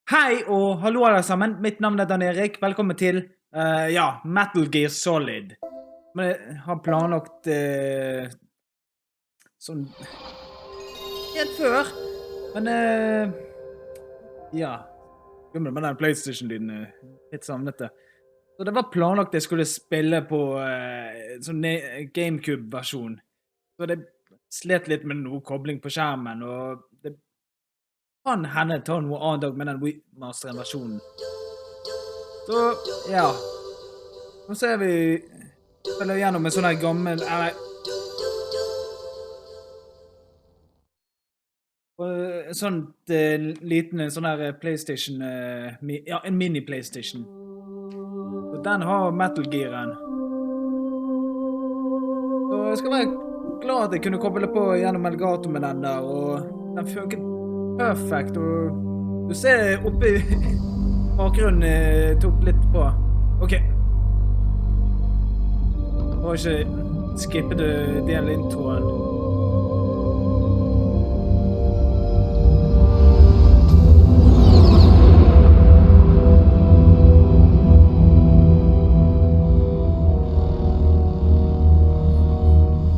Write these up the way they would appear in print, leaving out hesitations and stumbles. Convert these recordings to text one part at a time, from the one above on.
Hei og hallo alle sammen. Mitt navn er Dan-Erik. Velkommen til Metal Gear Solid. Men jeg har planlagt sånn helt før. Men Gummer med den PlayStation-lyden litt savnet det. Så det var planlagt jeg skulle spille på sånn GameCube-versjon. Så det slet litt med noe kobling på skjermen, og det kan hende ta noe annet dag med den Wii-masteren-versjonen. Så, ja. Nå ser vi spiller gjennom en sånn her gammel... En sånn liten sånn her PlayStation... en mini-PlayStation. Så den har Metal Gearen. Så jeg skal være glad at jeg kunne koble på gjennom Elgato med den der, og den funket perfekt, og du ser oppe i bakgrunnen tok litt på. Ok. Og ikke skippet del introen.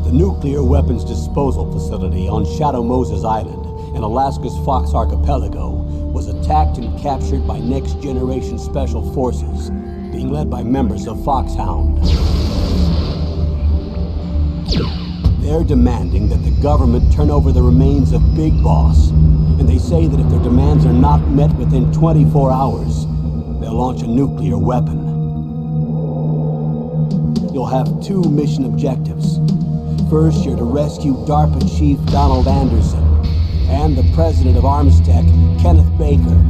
The nuclear weapons disposal facility on Shadow Moses Island in Alaska's Fox Archipelago was attacked and captured by next-generation special forces, being led by members of Foxhound. They're demanding that the government turn over the remains of Big Boss, and they say that if their demands are not met within 24 hours, they'll launch a nuclear weapon. You'll have two mission objectives. First, you're to rescue DARPA Chief Donald Anderson and the president of Armstech, Kenneth Baker.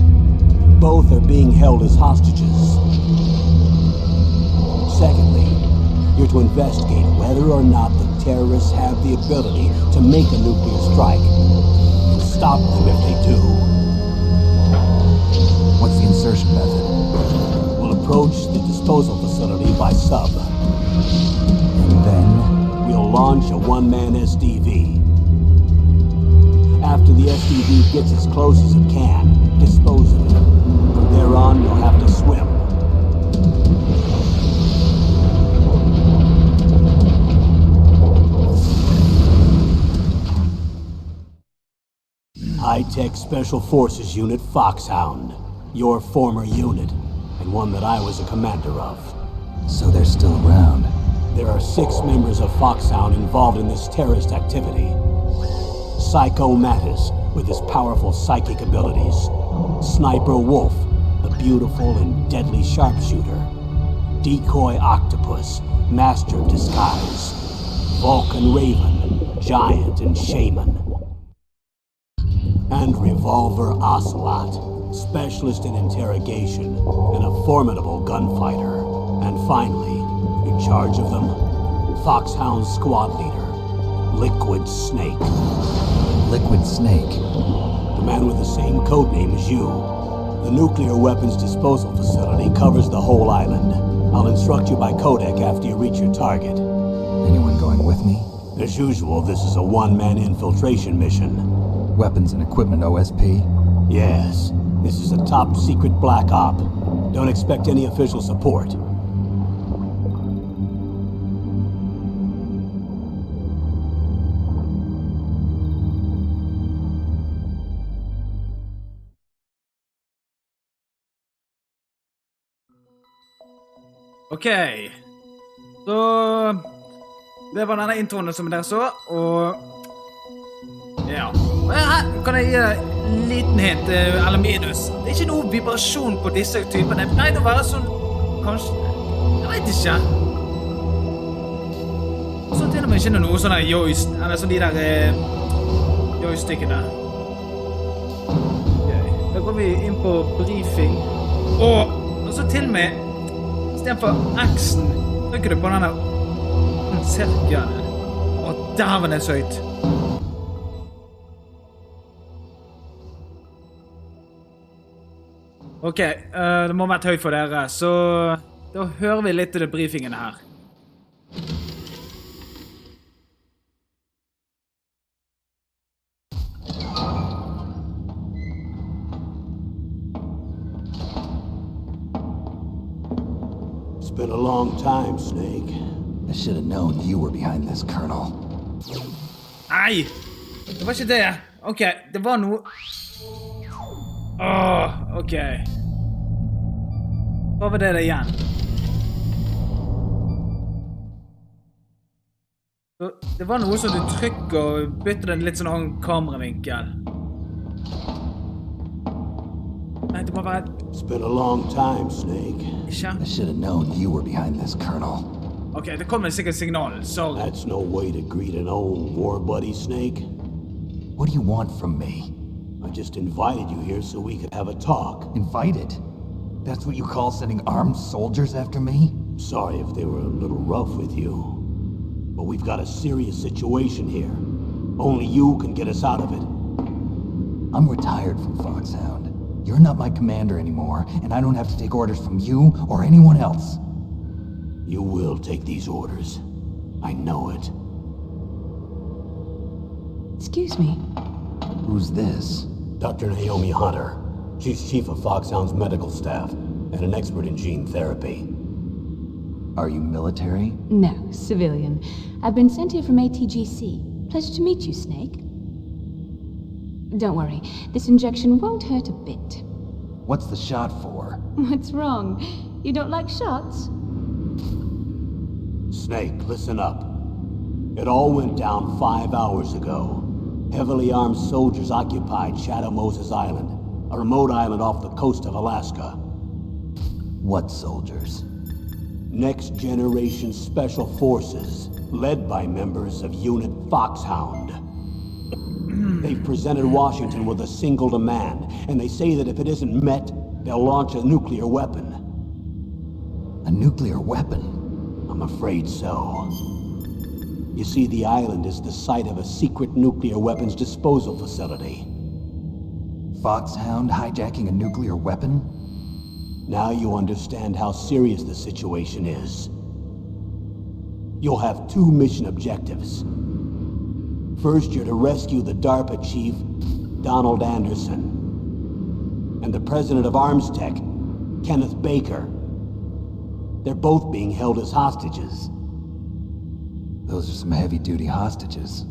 Both are being held as hostages. Secondly, you're to investigate whether or not the terrorists have the ability to make a nuclear strike and stop them if they do. What's the insertion method? We'll approach the disposal facility by sub. And then? We'll launch a one-man SDV. After the SDV gets as close as it can, dispose of it. From there on, you'll have to swim. High-Tech Special Forces Unit Foxhound. Your former unit, and one that I was a commander of. So they're still around. There are 6 members of Foxhound involved in this terrorist activity. Psycho Mattis, with his powerful psychic abilities. Sniper Wolf, the beautiful and deadly sharpshooter. Decoy Octopus, master of disguise. Vulcan Raven, giant and shaman. And Revolver Ocelot, specialist in interrogation and a formidable gunfighter. And finally, in charge of them, Foxhound squad leader, Liquid Snake. Liquid Snake? The man with the same codename as you. The nuclear weapons disposal facility covers the whole island. I'll instruct you by codec after you reach your target. Anyone going with me? As usual, this is a one-man infiltration mission. Weapons and equipment OSP? Yes. This is a top-secret black op. Don't expect any official support. Ok, så det var denne introen som dere så, og ja, her kan jeg gi en liten hint, eller minus. Det er ikke noe vibrasjon på disse typene, det pleier å være sånn, kanskje, jeg vet ikke. Så til og med ikke noe sånn her joystick, eller sånn de der joystickene. Ok, da går vi inn på briefing, og så til og med i stedet for X-en, trykker du på denne sirkelen. Å, dæven er så høyt. Ok, det må ha vært høyt for dere, så da hører vi litt til det briefingen her. been a long time, Snake. I should have known you were behind this, Colonel. Nei! Det var ikke det. Ok, det var noe... ok. Hva var det igjen? Så det var noe som du trykker og bytter en litt sånn annen kameravinkel. Nei, det må være... It's been a long time, Snake. Ikke? I should have known you were behind this, Colonel. Ok, det kommer sikkert signal, sorry. That's no way to greet an old war buddy, Snake. What do you want from me? I just invited you here so we could have a talk. Invited? That's what you call sending armed soldiers after me? Sorry if they were a little rough with you. But we've got a serious situation here. Only you can get us out of it. I'm retired from Foxhound. You're not my commander anymore, and I don't have to take orders from you or anyone else. You will take these orders. I know it. Excuse me. Who's this? Dr. Naomi Hunter. She's chief of Foxhound's medical staff and an expert in gene therapy. Are you military? No, civilian. I've been sent here from ATGC. Pleasure to meet you, Snake. Don't worry, this injection won't hurt a bit. What's the shot for? What's wrong? You don't like shots? Snake, listen up. It all went down 5 hours ago. Heavily armed soldiers occupied Shadow Moses Island, a remote island off the coast of Alaska. What soldiers? Next generation special forces, led by members of Unit Foxhound. They've presented Washington with a single demand, and they say that if it isn't met, they'll launch a nuclear weapon. A nuclear weapon? I'm afraid so. You see, the island is the site of a secret nuclear weapons disposal facility. Foxhound hijacking a nuclear weapon? Now you understand how serious the situation is. You'll have 2 mission objectives. First, you're to rescue the DARPA chief, Donald Anderson, and the president of Arms Tech, Kenneth Baker. They're both being held as hostages. Those are some heavy-duty hostages.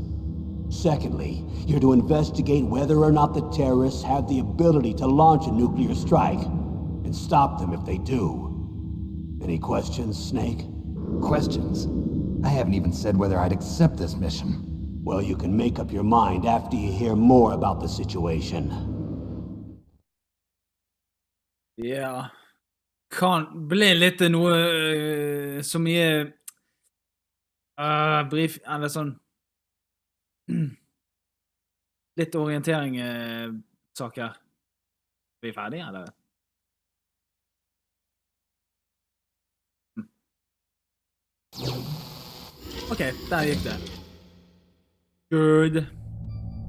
Secondly, you're to investigate whether or not the terrorists have the ability to launch a nuclear strike, and stop them if they do. Any questions, Snake? Questions? I haven't even said whether I'd accept this mission. Well, you can make up your mind after you hear more about the situation. Ja. Kan bli litt noe så mye brief, eller sånn litt orientering saker. Er vi ferdige, eller? Ok, der gikk det. Good.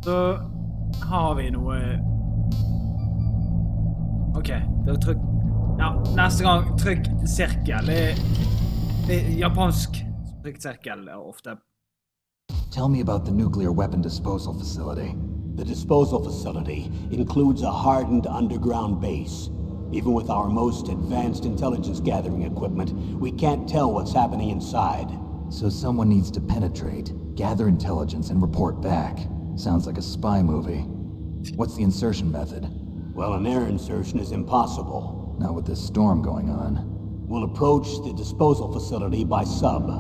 Så har vi noe... Ok, det er trykk... Ja, neste gang trykk sirkel. Det er japansk trykk sirkel ofte. Tell me about the nuclear weapon disposal facility. The disposal facility includes a hardened underground base. Even with our most advanced intelligence gathering equipment, we can't tell what's happening inside. So someone needs to penetrate, gather intelligence, and report back. Sounds like a spy movie. What's the insertion method? Well, an air insertion is impossible. Not with this storm going on. We'll approach the disposal facility by sub.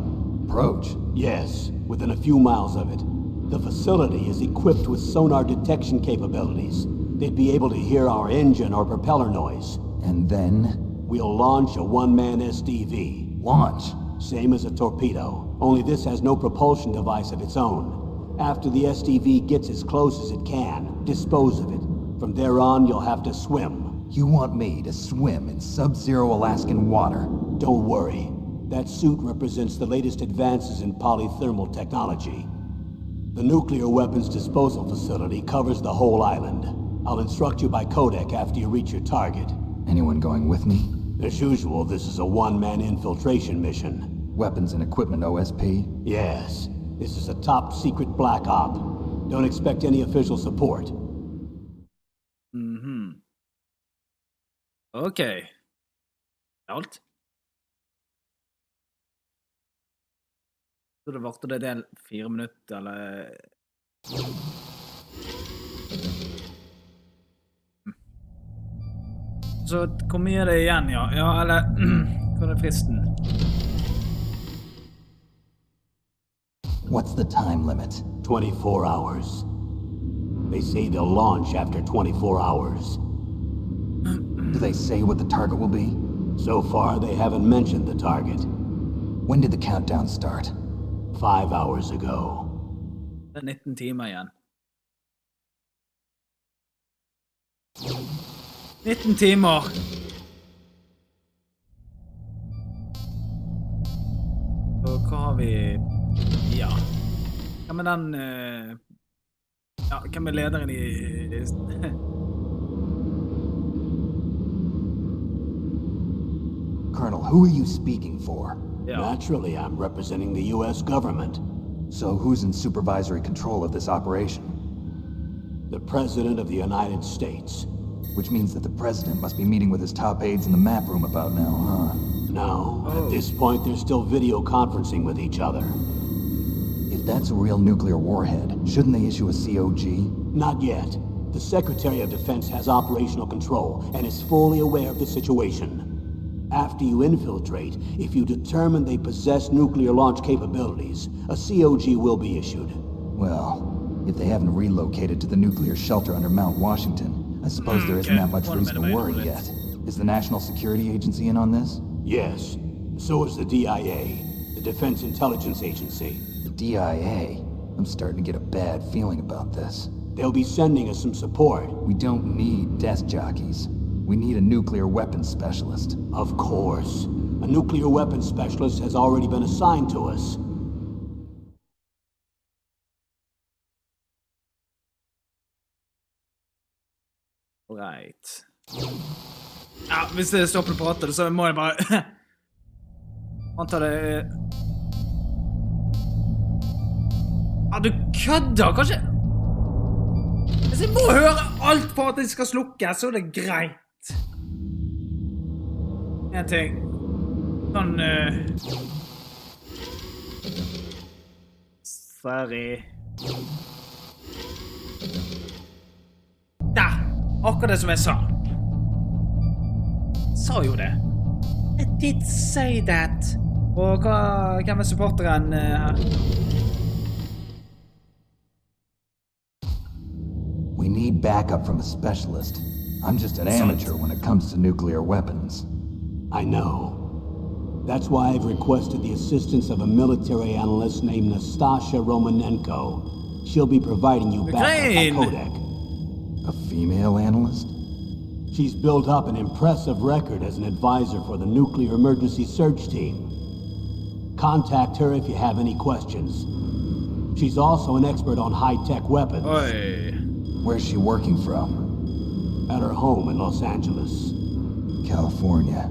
Approach? Yes, within a few miles of it. The facility is equipped with sonar detection capabilities. They'd be able to hear our engine or propeller noise. And then? We'll launch a one-man SDV. Launch? Same as a torpedo, only this has no propulsion device of its own. After the SDV gets as close as it can, dispose of it. From there on, you'll have to swim. You want me to swim in sub-zero Alaskan water? Don't worry. That suit represents the latest advances in polythermal technology. The nuclear weapons disposal facility covers the whole island. I'll instruct you by codec after you reach your target. Anyone going with me? As usual, this is a one-man infiltration mission. Weapons and equipment OSP? Yes. This is a top-secret black op. Don't expect any official support. Mhm. Ok. Alt? Så det varte det 4 minutter, eller... Så hvor mye er det igjen, ja? Ja, eller... Hva er det fristen? What's the time limit? 24 hours. They say they'll launch after 24 hours. Do they say what the target will be? So far, they haven't mentioned the target. When did the countdown start? 5 hours ago. Det er 19 timer igjen. 19 timer! Så hva har vi... Ja. Hva med den... Ja, hva med lederen i... Colonel, who are you speaking for? Ja. Naturally, I'm representing the U.S. government. So who's in supervisory control of this operation? The President of the United States. Which means that the President must be meeting with his top aides in the map room about now, huh? No, at this point they're still video conferencing with each other. If that's a real nuclear warhead, shouldn't they issue a COG? Not yet. The Secretary of Defense has operational control and is fully aware of the situation. After you infiltrate, if you determine they possess nuclear launch capabilities, a COG will be issued. Well, if they haven't relocated to the nuclear shelter under Mount Washington, I suppose there isn't that much reason to worry yet. Is the National Security Agency in on this? Yes. So is the DIA, the Defense Intelligence Agency. The DIA? I'm starting to get a bad feeling about this. They'll be sending us some support. We don't need desk jockeys. We need a nuclear weapons specialist. Of course. A nuclear weapons specialist has already been assigned to us. Right. Ja, hvis det stopper å prate, så må jeg bare... Antar det... Ja, du kødder, kanskje? Hvis jeg må høre alt for at jeg skal slukke, så er det greit. En ting. Sånn... Sorry. Der! Akkurat det som jeg sa. Sa jo det. I did say that. Og hvem er supporteren her? We need backup from a specialist. I'm just an amateur when it comes to nuclear weapons. I know. That's why I've requested the assistance of a military analyst named Nastasha Romanenko. She'll be providing you backup by codec. A female analyst? She's built up an impressive record as an advisor for the Nuclear Emergency Search Team. Contact her if you have any questions. She's also an expert on high-tech weapons. Oi. Where's she working from? At her home in Los Angeles. California.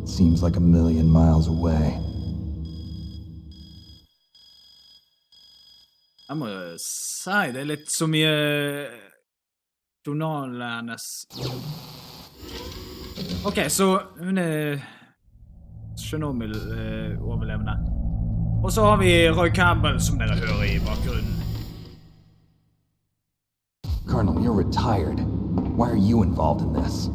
Seems like a million miles away. Jeg må si, det er litt så mye... Journalen hennes. Ok, så hun er... Chernobyl-overlevende. Og så har vi Roy Campbell, som dere hører i bakgrunnen. Colonel, you're retired. Why are you involved in this?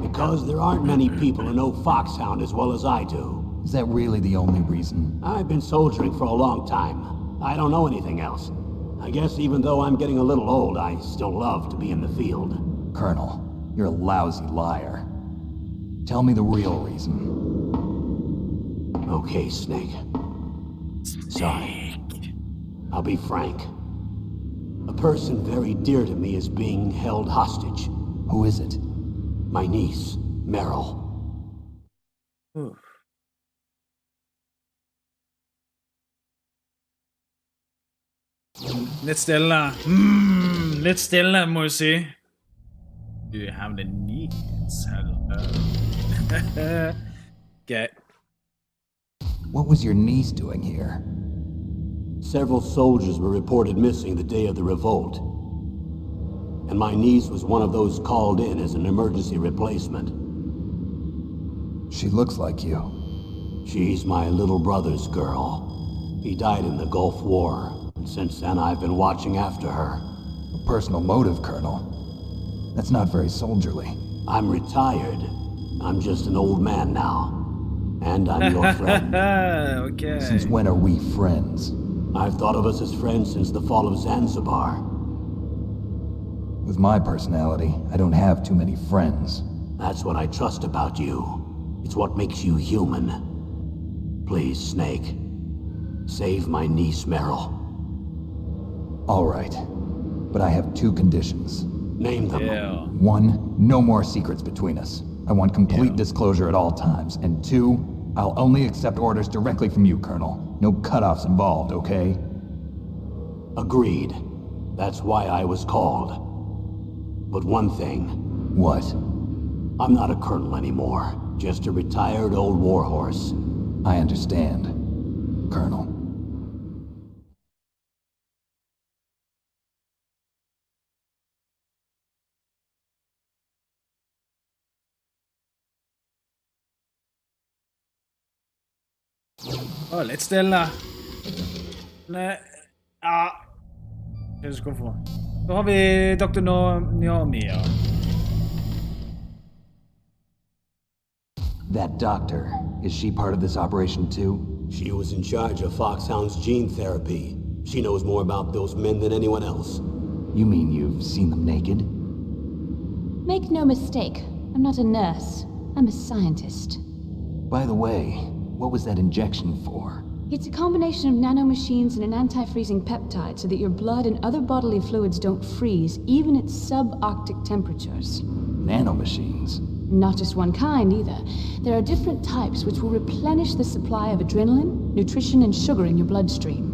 Because there aren't many people who know Foxhound as well as I do. Is that really the only reason? I've been soldiering for a long time. I don't know anything else. I guess even though I'm getting a little old, I still love to be in the field. Colonel, you're a lousy liar. Tell me the real reason. Okay, Snake. Sorry. I'll be frank. A person very dear to me is being held hostage. Who is it? My niece, Meryl. Litt stille. Litt stille, må jeg si. Do you have the needs? Hello. Okay. What was your niece doing here? Several soldiers were reported missing the day of the revolt. And my niece was one of those called in as an emergency replacement. She looks like you. She's my little brother's girl. He died in the Gulf War, and since then I've been watching after her. A personal motive, Colonel. That's not very soldierly. I'm retired. I'm just an old man now. And I'm your friend. Okay. Since when are we friends? I've thought of us as friends since the fall of Zanzibar. With my personality, I don't have too many friends. That's what I trust about you. It's what makes you human. Please, Snake. Save my niece, Meryl. All right. But I have 2 conditions. Name them. Yeah. 1, no more secrets between us. I want complete disclosure at all times. And 2, I'll only accept orders directly from you, Colonel. No cutoffs involved, okay? Agreed. That's why I was called. But one thing. What? I'm not a colonel anymore. Just a retired old warhorse. I understand, Colonel. Litt stille. Nei, ja. Jeg husker hvorfor. Så har vi Dr. Nyami, ja. That doctor, is she part of this operation too? She was in charge of Foxhound's gene therapy. She knows more about those men than anyone else. You mean you've seen them naked? Make no mistake, I'm not a nurse. I'm a scientist. By the way, what was that injection for? It's a combination of nanomachines and an anti-freezing peptide so that your blood and other bodily fluids don't freeze, even at subarctic temperatures. Nanomachines? Not just one kind, either. There are different types which will replenish the supply of adrenaline, nutrition, and sugar in your bloodstream.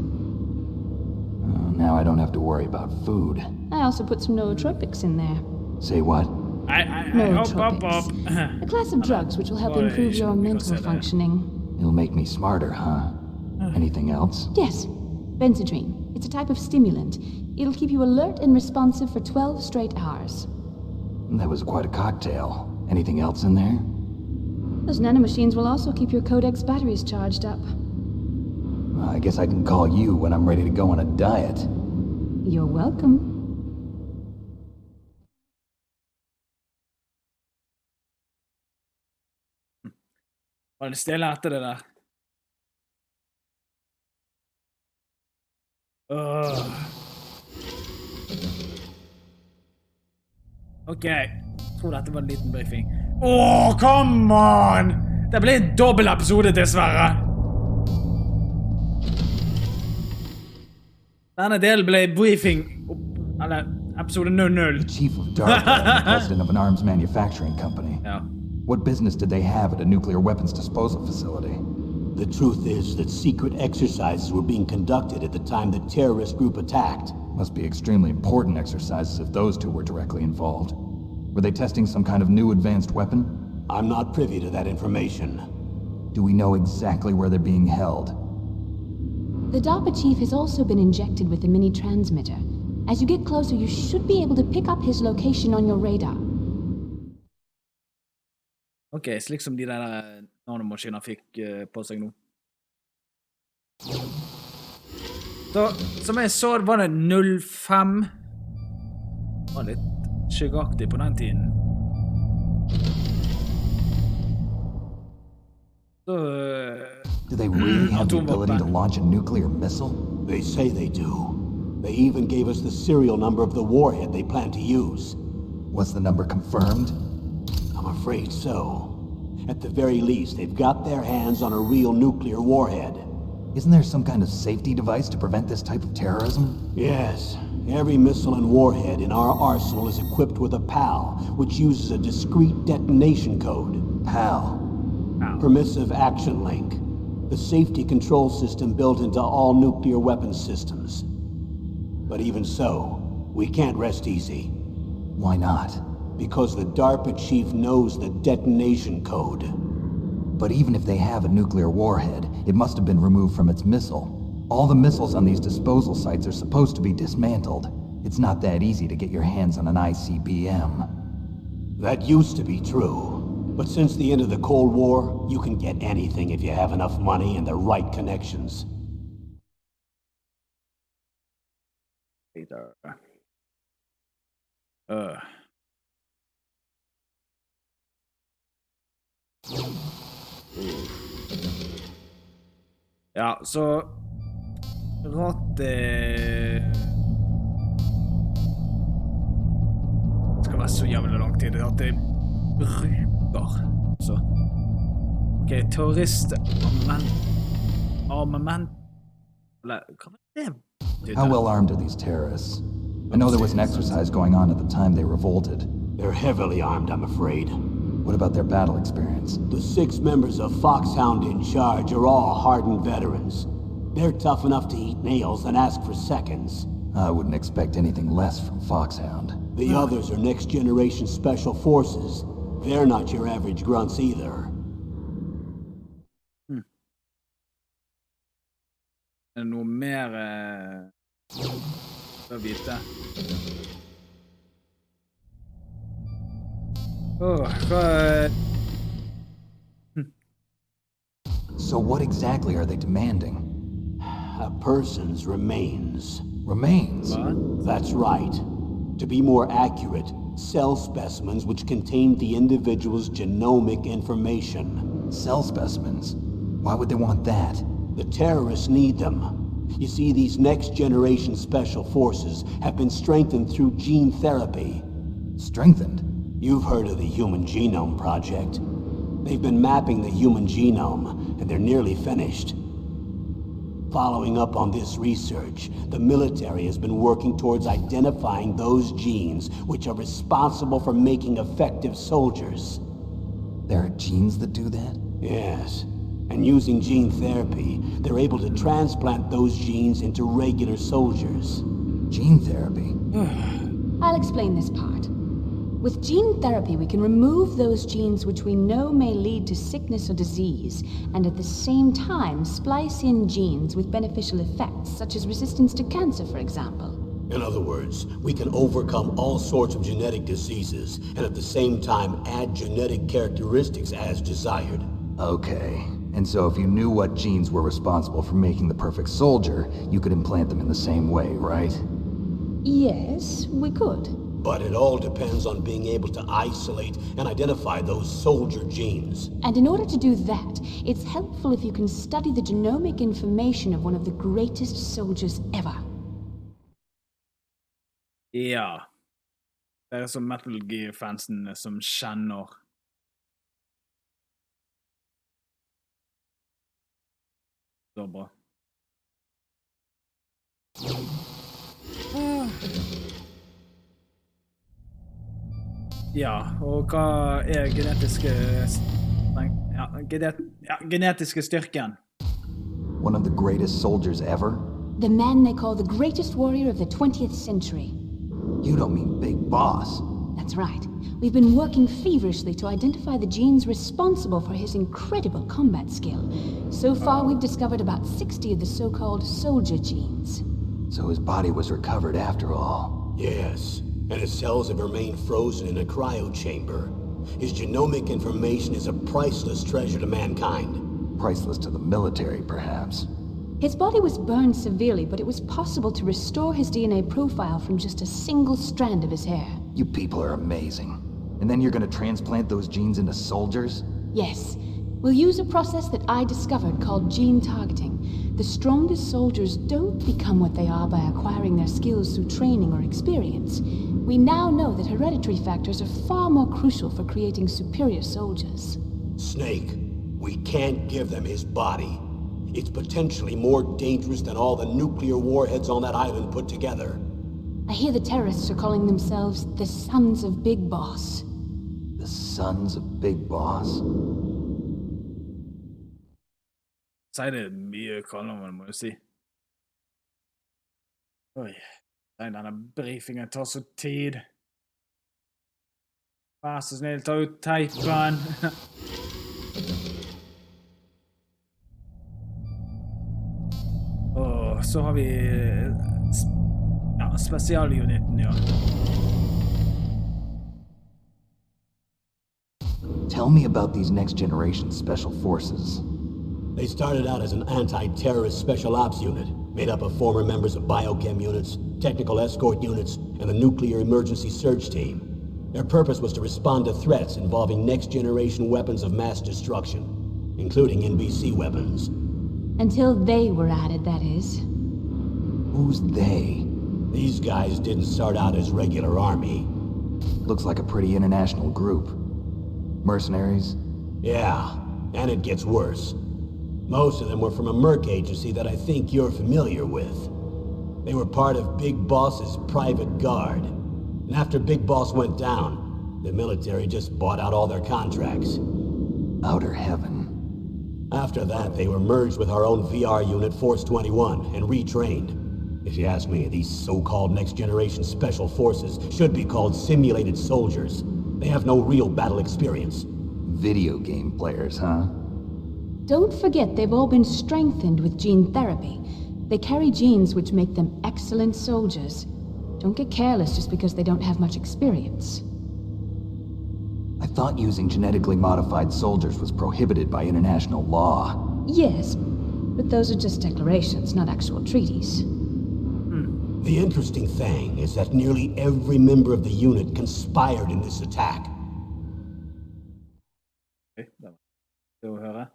Now I don't have to worry about food. I also put some nootropics in there. Say what? Nootropics. A class of drugs which will help improve your mental functioning. It'll make me smarter, huh? Anything else? Yes. Benzodrine. It's a type of stimulant. It'll keep you alert and responsive for 12 straight hours. That was quite a cocktail. Anything else in there? Those nanomachines will also keep your Codex batteries charged up. Well, I guess I can call you when I'm ready to go on a diet. You're welcome. Var det stille etter det der? Ok, jeg tror dette var en liten briefing. Come on! Det ble en dobbelt episode dessverre. Denne delen ble briefing, eller episode 00. The chief of DARPA and the president of an arms manufacturing company. Ja. What business did they have at a nuclear weapons disposal facility? The truth is that secret exercises were being conducted at the time the terrorist group attacked. Must be extremely important exercises if those two were directly involved. Were they testing some kind of new advanced weapon? I'm not privy to that information. Do we know exactly where they're being held? The DARPA chief has also been injected with a mini-transmitter. As you get closer, you should be able to pick up his location on your radar. Ok, slik som de der nanomaskiner fikk på seg nå. Så, som jeg så, var det 05. Det var litt skyggeaktig på den tiden. Så... Do they really have the ability to launch a nuclear missile? They say they do. They even gave us the serial number of the warhead they plan to use. Was the number confirmed? I'm afraid so. At the very least, they've got their hands on a real nuclear warhead. Isn't there some kind of safety device to prevent this type of terrorism? Yes. Every missile and warhead in our arsenal is equipped with a PAL, which uses a discrete detonation code. PAL? Permissive Action Link. The safety control system built into all nuclear weapons systems. But even so, we can't rest easy. Why not? Because the DARPA chief knows the detonation code. But even if they have a nuclear warhead, it must have been removed from its missile. All the missiles on these disposal sites are supposed to be dismantled. It's not that easy to get your hands on an ICBM. That used to be true. But since the end of the Cold War, you can get anything if you have enough money and the right connections. Later. Ja, så rart det skal være så jævlig lang tid at det bruker så. Ok, armament eller hva var det? How well armed are these terrorists? I know there was an exercise going on at the time they revolted. They're heavily armed, I'm afraid. What about their battle experience? The 6 members of Foxhound in charge are all hardened veterans. They're tough enough to eat nails and ask for seconds. I wouldn't expect anything less from Foxhound. The others are next-generation special forces. They're not your average grunts either. Er det noe mer å vite? So what exactly are they demanding? A person's remains. Remains? What? That's right. To be more accurate, cell specimens which contain the individual's genomic information. Cell specimens? Why would they want that? The terrorists need them. You see, these next-generation special forces have been strengthened through gene therapy. Strengthened? You've heard of the Human Genome Project. They've been mapping the human genome, and they're nearly finished. Following up on this research, the military has been working towards identifying those genes which are responsible for making effective soldiers. There are genes that do that? Yes. And using gene therapy, they're able to transplant those genes into regular soldiers. Gene therapy? I'll explain this part. With gene therapy, we can remove those genes which we know may lead to sickness or disease, and at the same time splice in genes with beneficial effects, such as resistance to cancer, for example. In other words, we can overcome all sorts of genetic diseases, and at the same time add genetic characteristics as desired. Okay. And so if you knew what genes were responsible for making the perfect soldier, you could implant them in the same way, right? Yes, we could. But it all depends on being able to isolate and identify those soldier genes. And in order to do that, it's helpful if you can study the genomic information of one of the greatest soldiers ever. Ja. Det er som Metal Gear-fansen som kjenner. Så bra. Ja, og hva er genetiske styrken? One of the greatest soldiers ever? The man they call the greatest warrior of the 20th century. You don't mean Big Boss. That's right. We've been working feverishly to identify the genes responsible for his incredible combat skill. So far, we've discovered about 60 of the so-called soldier genes. So his body was recovered after all. Yes, and his cells have remained frozen in a cryo chamber. His genomic information is a priceless treasure to mankind. Priceless to the military, perhaps. His body was burned severely, but it was possible to restore his DNA profile from just a single strand of his hair. You people are amazing. And then you're gonna transplant those genes into soldiers? Yes. We'll use a process that I discovered called gene targeting. The strongest soldiers don't become what they are by acquiring their skills through training or experience. We now know that hereditary factors are far more crucial for creating superior soldiers. Snake, we can't give them his body. It's potentially more dangerous than all the nuclear warheads on that island put together. I hear the terrorists are calling themselves the Sons of Big Boss. The Sons of Big Boss? Så det mye kallenavn, må jeg si. Oi, denne briefingen tar så tid. Vær så snill, ta ut teipen. Så har vi spesialuniten, ja. Tell me about these next-generation special forces. They started out as an anti-terrorist special ops unit. made up of former members of biochem units, technical escort units, and the nuclear emergency search team. Their purpose was to respond to threats involving next-generation weapons of mass destruction, including NBC weapons. Until they were added, that is. Who's they? These guys didn't start out as regular army. Looks like a pretty international group. Mercenaries? Yeah, and it gets worse. Most of them were from a merc agency that I think you're familiar with. They were part of Big Boss's private guard. And after Big Boss went down, the military just bought out all their contracts. Outer heaven. After that, they were merged with our own VR unit, Force 21, and retrained. If you ask me, these so-called next-generation special forces should be called simulated soldiers. They have no real battle experience. Video game players, huh? Don't forget they've all been strengthened with gene therapy. They carry genes which make them excellent soldiers. Don't get careless just because they don't have much experience. I thought using genetically modified soldiers was prohibited by international law. Yes, but those are just declarations, not actual treaties. The interesting thing is that nearly every member of the unit conspired in this attack. Okay, da var det å høre.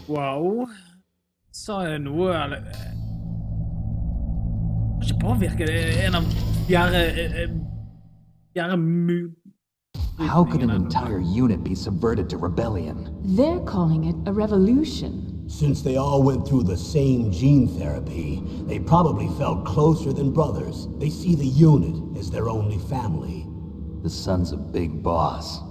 Wow. Sa jeg noe, eller? Kan ikke påvirke det en av fjerde How could an entire unit be subverted to rebellion? They're calling it a revolution. Since they all went through the same gene therapy, they probably felt closer than brothers. They see the unit as their only family. The sons of Big Boss.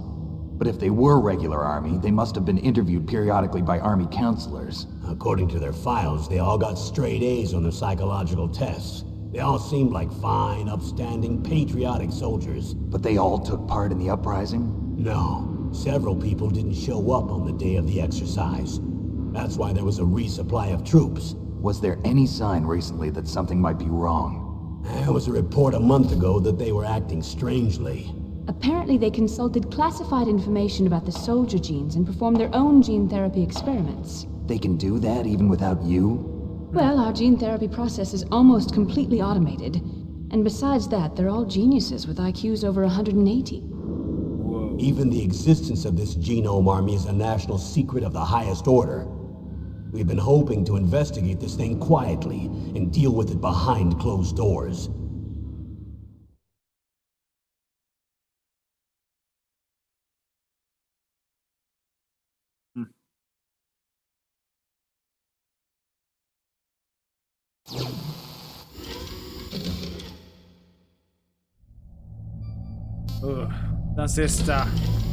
But if they were regular army, they must have been interviewed periodically by army counselors. According to their files, they all got straight A's on their psychological tests. They all seemed like fine, upstanding, patriotic soldiers. But they all took part in the uprising? No. Several people didn't show up on the day of the exercise. That's why there was a resupply of troops. Was there any sign recently that something might be wrong? There was a report a month ago that they were acting strangely. Apparently they consulted classified information about the soldier genes and performed their own gene therapy experiments. They can do that even without you? Well, our gene therapy process is almost completely automated. And besides that, they're all geniuses with IQs over 180. Whoa. Even the existence of this genome army is a national secret of the highest order. We've been hoping to investigate this thing quietly and deal with it behind closed doors. Den siste.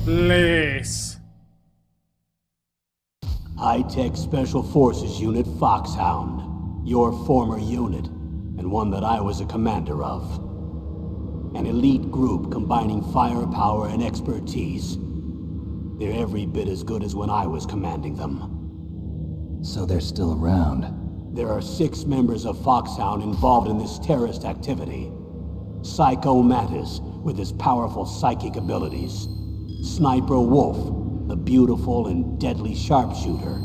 Please. High-Tech Special Forces Unit Foxhound. Your former unit, and one that I was a commander of. An elite group combining firepower and expertise. They're every bit as good as when I was commanding them. So they're still around. There are 6 members of Foxhound involved in this terrorist activity. Psycho Mattis, with his powerful psychic abilities. Sniper Wolf, the beautiful and deadly sharpshooter.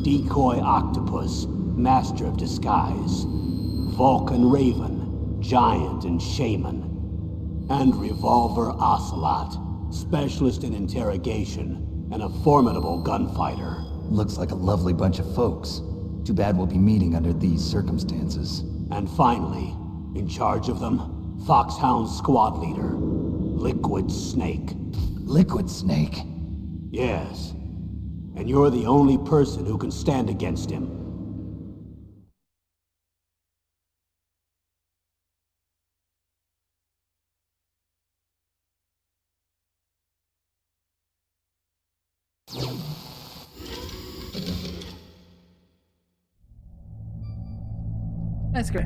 Decoy Octopus, master of disguise. Vulcan Raven, giant and shaman. And Revolver Ocelot, specialist in interrogation and a formidable gunfighter. Looks like a lovely bunch of folks. Too bad we'll be meeting under these circumstances. And finally, in charge of them, Foxhound's squad leader, Liquid Snake. Liquid Snake? Yes. And you're the only person who can stand against him. Jeg skal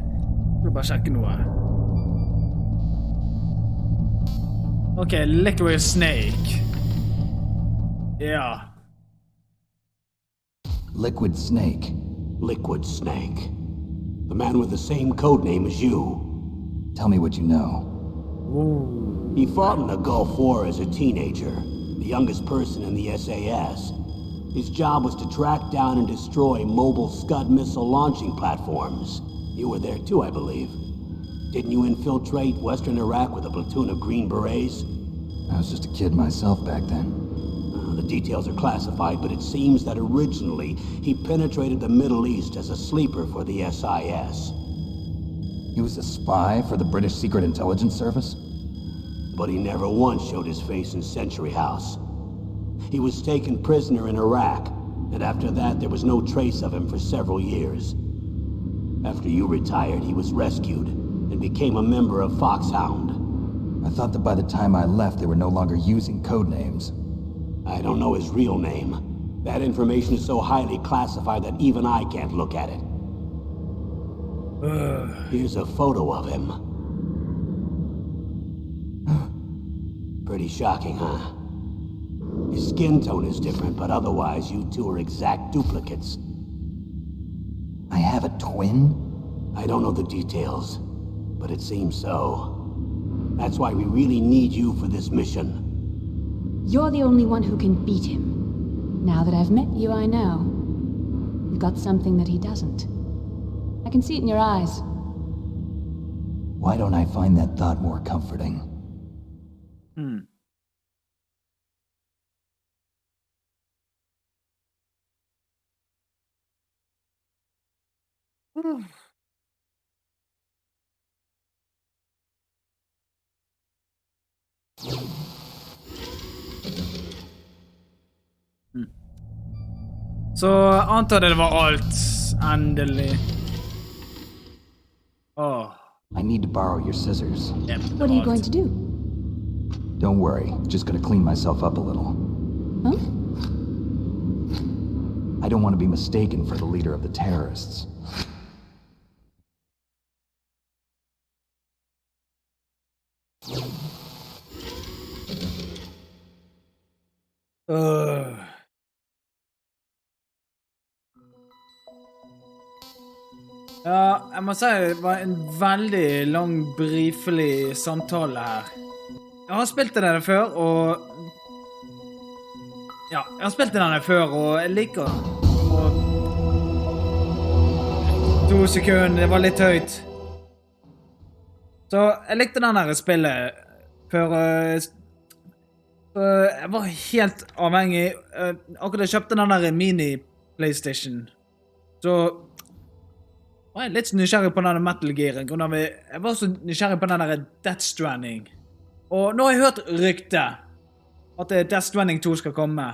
bare sjekke noe. Ok, Liquid Snake. Ja. Liquid Snake. Liquid Snake. The man with the same codename as you. Tell me what you know. Ooh. He fought in the Gulf War as a teenager, the youngest person in the SAS. His job was to track down and destroy mobile Scud missile launching platforms. You were there too, I believe. Didn't you infiltrate Western Iraq with a platoon of Green Berets? I was just a kid myself back then. The details are classified, but it seems that originally he penetrated the Middle East as a sleeper for the SIS. He was a spy for the British Secret Intelligence Service? But he never once showed his face in Century House. He was taken prisoner in Iraq, and after that there was no trace of him for several years. After you retired, he was rescued and became a member of Foxhound. I thought that by the time I left, they were no longer using code names. I don't know his real name. That information is so highly classified that even I can't look at it. Here's a photo of him. Pretty shocking, huh? His skin tone is different, but otherwise you two are exact duplicates. I have a twin? I don't know the details, but it seems so. That's why we really need you for this mission. You're the only one who can beat him. Now that I've met you, I know. You've got something that he doesn't. I can see it in your eyes. Why don't I find that thought more comforting? Så antar det var alt. Endelig. I need to borrow your scissors. What are you going to do? Don't worry, just gonna clean myself up a little. Huh? I don't want to be mistaken for the leader of the terrorists. Ja, jeg må si det var en veldig lang, brifelig samtale her. Jeg har spilt denne før, og... Ja, jeg har spilt denne før, og jeg liker... Og... 2 sekunder, det var litt høyt. Så jeg likte denne spillet før... Jeg var helt avhengig. Akkurat jeg kjøpte denne mini-PlayStation. Så... Jeg var litt nysgjerrig på denne Metal Gearen. Jeg var så nysgjerrig på denne Death Stranding. Og nå har jeg hørt rykte at Death Stranding 2 skal komme.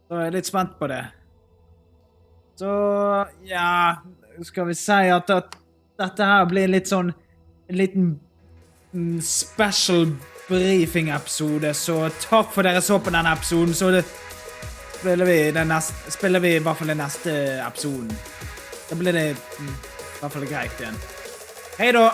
Så jeg er litt spent på det. Så, ja, skal vi si at dette her blir litt sånn en liten special briefing-episode. Så takk for dere så på denne episoden. Så spiller vi i hvert fall den neste episoden. Da blir det i hvert fall greit igjen. Hei da!